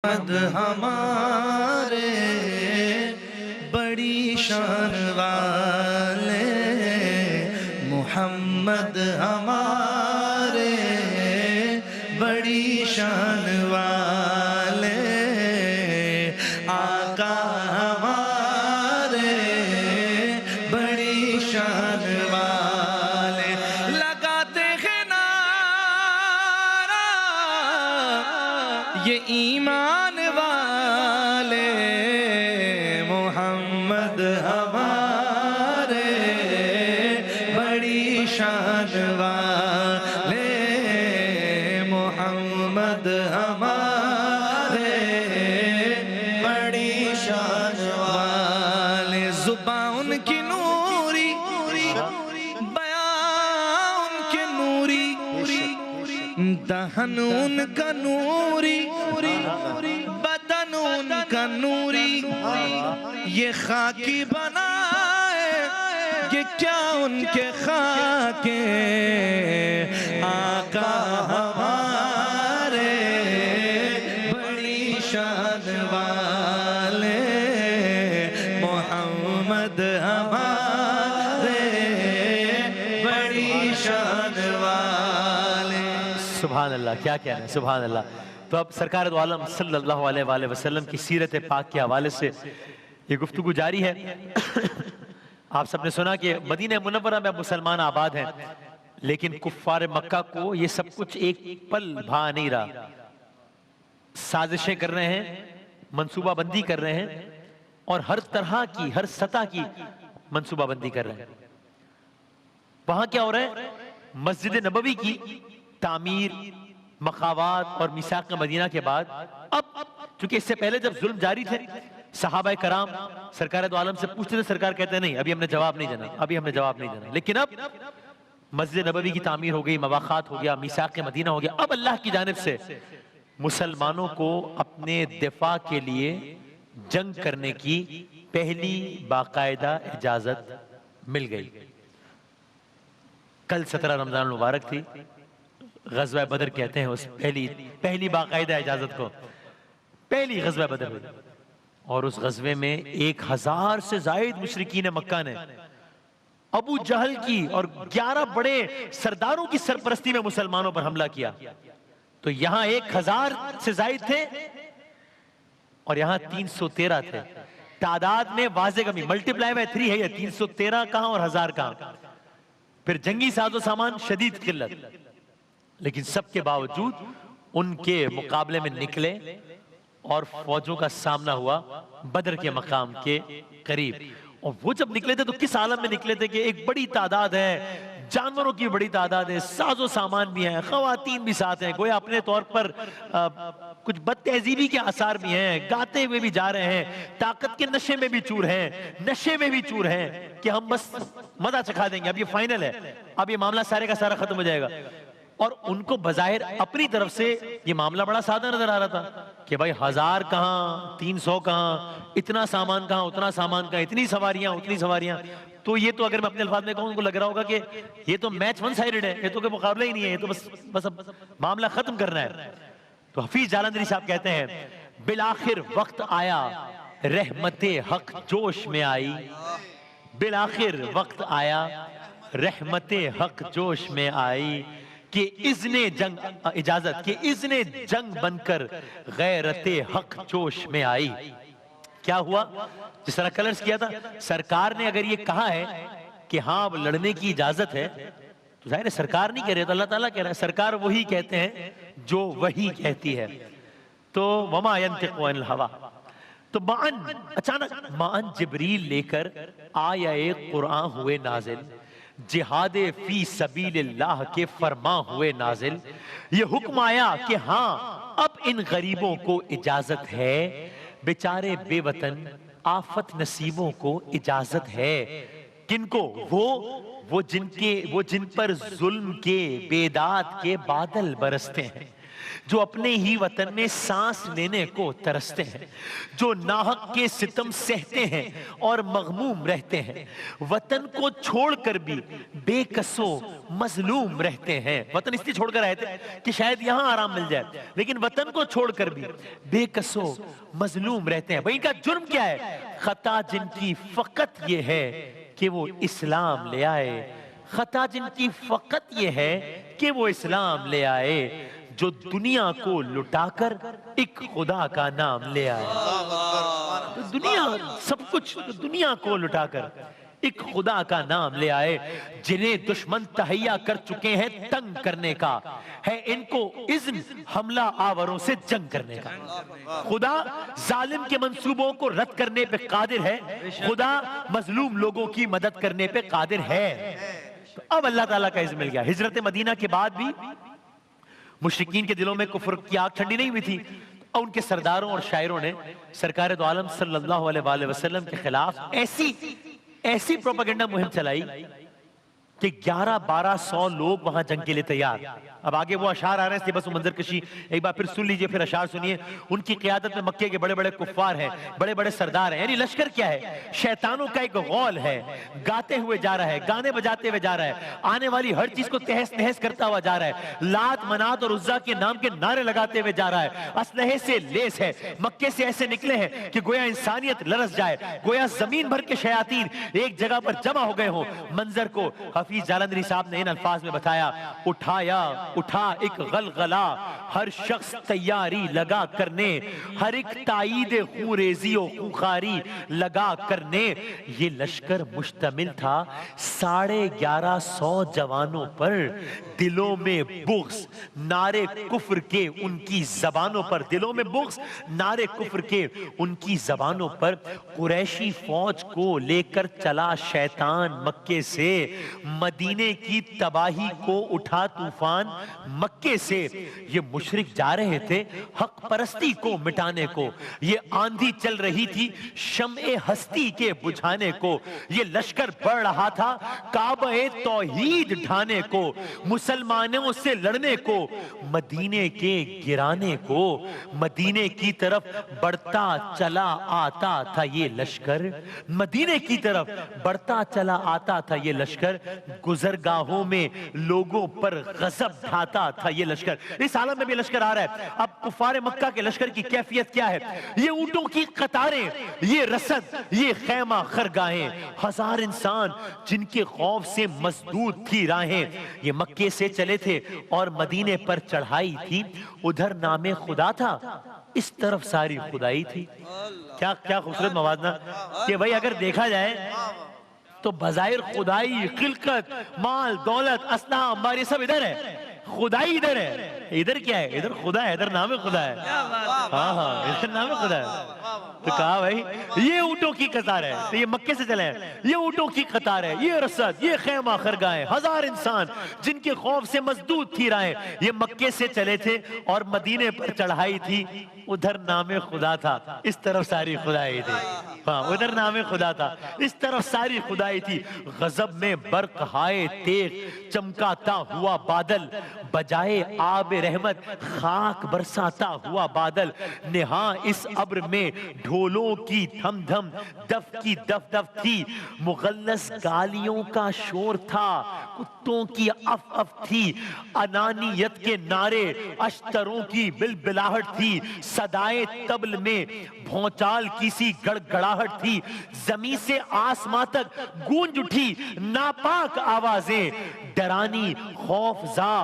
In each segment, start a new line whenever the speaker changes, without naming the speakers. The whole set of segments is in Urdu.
محمد ہمارے بڑی شان والے، محمد ہمارے بڑی شان والے، آقا ہمارے بڑی شان والے، لگاتے ہیں نعرہ یہ ایمان والے، محمد ہمارے بڑی شان والے، محمد ہمارے بڑی شان والے، زبان ان کی نوری، بیان ان کے نوری، دہن ان کا نوری، بدن ان کا نوری، یہ خاکی بنائے یہ کیا ان کے خاکے، آقا ہمارے بڑی شان والے، محمد ہمارے بڑی شان والے۔
سبحان اللہ، کیا کہنا ہے، سبحان اللہ۔ تو اب سرکار دو عالم صلی اللہ علیہ وآلہ وسلم کی سیرت پاک کے حوالے سے یہ گفتگو جاری ہے۔ آپ سب نے سنا کہ مدینہ منورہ میں مسلمان آباد ہیں، لیکن کفار مکہ کو یہ سب کچھ ایک پل بھا نہیں رہا، سازشیں کر رہے ہیں، منصوبہ بندی کر رہے ہیں، اور ہر طرح کی، ہر سطح کی منصوبہ بندی کر رہے ہیں۔ وہاں کیا ہو رہا ہے؟ مسجد نبوی کی تعمیر، مخاوات اور میثاق مدینہ کے بعد اب چونکہ اس سے پہلے جب ظلم جاری تھے، صحابہ کرام سرکار دو عالم سے پوچھتے تھے، سرکار کہتے ہیں نہیں، ابھی ہم نے جواب نہیں دینا، ابھی ہم نے جواب نہیں دینا۔ لیکن اب مسجد نبوی کی تعمیر ہو گئی، مواخات ہو گیا، میثاق مدینہ ہو گیا، اب اللہ کی جانب سے مسلمانوں کو اپنے دفاع کے لیے جنگ کرنے کی پہلی باقاعدہ اجازت مل گئی۔ کل 17 رمضان المبارک تھی، غزوہ بدر کہتے ہیں اس پہلی باقاعدہ اجازت کو، پہلی غزوہ بدر ہوئی، اور اس غزوے میں 1000 سے زائد مشرکین مکہ نے ابو جہل کی اور 11 بڑے سرداروں کی سرپرستی میں مسلمانوں پر حملہ کیا۔ تو یہاں 1000 سے زائد تھے اور یہاں 313 تھے، تعداد میں واضح کمی، ملٹیپلائی بائی 3 ہے، یہ 313 کہاں اور 1000 کہاں، پھر جنگی ساز و سامان شدید قلت، لیکن سب کے باوجود ان کے مقابلے میں نکلے اور فوجوں کا سامنا ہوا بدر کے مقام کے قریب۔ اور وہ جب نکلے تھے تو کس عالم میں نکلے تھے کہ ایک بڑی تعداد ہے، جانوروں کی بڑی تعداد ہے، ساز و سامان بھی ہیں، خواتین بھی ساتھ ہیں، گویا اپنے طور پر کچھ بد تہذیبی کے آثار بھی ہیں، گاتے ہوئے بھی جا رہے ہیں، طاقت کے نشے میں بھی چور ہیں، نشے میں بھی چور ہیں کہ ہم بس مزہ چکھا دیں گے، اب یہ فائنل ہے، اب یہ معاملہ سارے کا سارا ختم ہو جائے گا۔ اور ان کو بظاہر اپنی طرف سے یہ معاملہ بڑا سادہ نظر آ رہا تھا کہ بھائی 1000 کہاں، 300 کہاں، اتنا سامان کہاں، اتنا سامان کہاں، اتنی سواریاں، اتنی سواریاں۔ تو یہ تو اگر میں اپنے الفاظ میں کہوں، ان کو لگ رہا ہوگا کہ یہ تو میچ ون سائیڈڈ ہے، یہ تو کوئی مقابلہ ہی نہیں ہے، یہ تو بس اب معاملہ ختم کرنا ہے۔ تو حفیظ جالندھری صاحب کہتے ہیں، بالآخر وقت آیا رحمت حق جوش میں آئی، بالآخر وقت آیا رحمت حق جوش میں آئی، کہ اذن جنگ اجازت، کہ اذن جنگ بن کر غیرت حق جوش میں آئی۔ کیا ہوا؟ جس طرح کلرز کیا تھا، سرکار نے اگر یہ کہا ہے کہ ہاں لڑنے کی اجازت ہے، تو ظاہر ہے سرکار نہیں کہہ رہے، تو اللہ تعالیٰ کہہ رہا ہے، سرکار وہی کہتے ہیں جو وہی کہتی ہے۔ تو وما ينطق عن الهوى، تو اچانک معن جبریل لے کر آیہ قرآن ہوئے نازل، جہاد فی سبیل اللہ کے فرما ہوئے نازل، یہ حکم آیا کہ ہاں اب ان غریبوں کو اجازت ہے، بیچارے بے وطن آفت نصیبوں کو اجازت ہے۔ کن کو؟ وہ جن پر ظلم کے بیداد کے بادل برستے ہیں، جو اپنے ہی وطن میں سانس لینے کو ترستے ہیں، جو ناحق کے ستم سہتے ہیں اور مغموم رہتے ہیں، وطن کو چھوڑ کر بھی بے کسو مظلوم رہتے ہیں۔ وطن اس لیے چھوڑ کر آئے تھے کہ شاید یہاں آرام مل جائے، لیکن وطن کو چھوڑ کر بھی بے کسو مظلوم رہتے ہیں۔ بھئی ان کا جرم کیا ہے؟ خطا جن کی فقط یہ ہے کہ وہ اسلام لے آئے، خطا جن کی فقط یہ ہے کہ وہ اسلام لے آئے، جو دنیا کو لٹا کر ایک خدا کا نام لے آئے۔ دنیا سب کچھ، دنیا کو لٹا کر ایک خدا کا نام لے آئے، جنہیں دشمن تہیا کر چکے ہیں تنگ کرنے کا، ہے ان کو اذن حملہ آوروں سے جنگ کرنے کا۔ خدا ظالم کے منصوبوں کو رد کرنے پہ قادر ہے، خدا مظلوم لوگوں کی مدد کرنے پہ قادر ہے۔ تو اب اللہ تعالیٰ کا اذن مل گیا۔ ہجرت مدینہ کے بعد بھی مشرکین کے دلوں میں کفر کی آگ ٹھنڈی نہیں ہوئی تھی، اور ان کے سرداروں اور شاعروں نے سرکار دو عالم صلی اللہ علیہ وآلہ وسلم کے خلاف ایسی پروپیگنڈا مہم چلائی کہ 1100-1200 لوگ وہاں جنگ کے لیے تیار۔ اب آگے وہ اشعار آ رہے ہیں، بس وہ منظر کشی ایک بار پھر سن لیجئے، پھر اشعار سنیے۔ ان کی قیادت میں مکے کے بڑے بڑے کفار ہیں، بڑے بڑے سردار ہیں۔ یعنی لشکر کیا ہے؟ شیطانوں کا ایک غول ہے، گاتے ہوئے جا رہا ہے، گانے بجاتے ہوئے جا رہا ہے، آنے والی ہر چیز کو تہس نہس کرتا ہوا جا رہا ہے، لات منات اور عزا کے نام کے نعرے لگاتے ہوئے جا رہا ہے، اسلحے سے لیس ہے۔ مکے سے ایسے نکلے ہیں کہ گویا انسانیت لرز جائے، گویا زمین بھر کے شیاطین ایک جگہ پر جمع ہو گئے ہوں۔ منظر کو حفیظ جالندری صاحب نے ان الفاظ میں بتایا، اٹھا ایک غلغلہ، ہر شخص تیاری لگا کرنے، ہر ایک تائید خوریزی و خوخاری لگا کرنے۔ یہ لشکر مشتمل تھا 1150 جوانوں پر، دلوں میں بغض، نعرے کفر کے ان کی زبانوں پر، دلوں میں بغض، نعرے کفر کے ان کی زبانوں پر۔ قریشی فوج کو لے کر چلا شیطان مکے سے، مدینے کی تباہی کو اٹھا طوفان مکے سے۔ یہ مشرک جا رہے تھے حق پرستی کو مٹانے کو، یہ آندھی چل رہی تھی شمع ہستی کے بجھانے کو، یہ لشکر بڑھ رہا تھا کعبہ توحید ڈھانے کو، مسلمانوں سے لڑنے کو، مدینے کے گرانے کو۔ مدینے کی طرف بڑھتا چلا آتا تھا یہ لشکر، مدینے کی طرف بڑھتا چلا آتا تھا یہ لشکر، گزرگاہوں میں لوگوں پر غضب ڈھاتا تھا یہ لشکر۔ اس عالم میں بھی لشکر آ رہا ہے۔ اب کفار مکہ کے لشکر کی کیفیت کیا ہے؟ یہ اونٹوں کی قطاریں، یہ رسد، یہ خیمہ خرگاہیں، ہزار انسان جن کے خوف سے مسدود تھی راہیں۔ یہ مکے سے چلے تھے اور مدینے پر چڑھائی تھی، ادھر نام خدا تھا، اس طرف ساری خدائی تھی۔ کیا خوبصورت موازنہ کہ بھائی اگر دیکھا جائے تو بظاہر خدائی، خلقت، مال، دولت، اسلحہ، انبار، یہ سب ادھر ہے، خدائی ادھر ہے۔ ادھر کیا ہے؟ ادھر خدا ہے، ادھر نام خدا ہے۔ ہاں ادھر نام خدا ہے۔ تو کہا بھائی یہ اونٹوں کی قطار ہے، تو یہ مکے سے چلے ہیں، یہ اونٹوں کی قطار ہے، یہ رسد، یہ خیمہ خرگاہیں، ہزار انسان جن کے خوف سے مسدود تھی راہیں۔ یہ مکے سے چلے تھے اور مدینے پر چڑھائی تھی، ادھر نام خدا تھا، اس طرف ساری خدائی تھی۔ ہاں ادھر نام خدا تھا، اس طرف ساری خدائی تھی۔ غضب میں برق ہائے تیغ چمکاتا ہوا بادل، بجائے آب رحمت خاک برساتا ہوا بادل، نہاں اس ابر میں ڈھولوں کی دھم دھم، دف کی دف دف تھی، مغلظ گالیوں کا شور تھا، کتوں کی اف اف تھی، انانیت کے نعرے اشتروں کی بلبلاہٹ تھی، صدائے طبل میں بھونچال کسی گڑگڑاہٹ تھی، زمین سے آسمان تک گونج اٹھی ناپاک آوازیں، ڈرانی خوفزا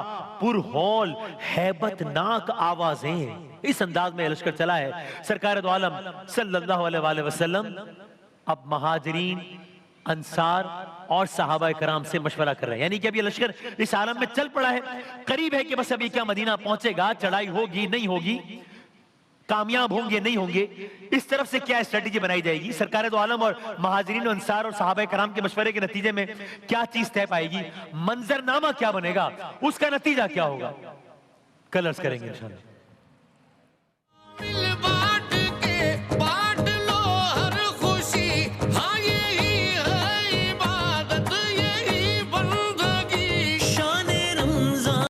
پرہول ہیبت ناک آوازیں۔ اس انداز میں لشکر چلا ہے۔ سرکار دو عالم صلی اللہ علیہ وآلہ وسلم اب مہاجرین، انصار اور صحابہ کرام سے مشورہ کر رہے ہیں، یعنی کہ اب یہ لشکر اس عالم میں چل پڑا ہے، قریب ہے کہ بس ابھی کیا مدینہ پہنچے گا، چڑھائی ہوگی نہیں ہوگی، کامیاب ہوں گے نہیں ہوں گے، اس طرف سے کیا اسٹریٹجی بنائی جائے گی۔ سرکار دو عالم اور مہاجرین و انصار اور صحابہ کرام کے مشورے کے نتیجے میں کیا چیز طے پائے گی، منظرنامہ کیا بنے گا، اس کا نتیجہ کیا ہوگا، کل عرض کریں گے انشاءاللہ۔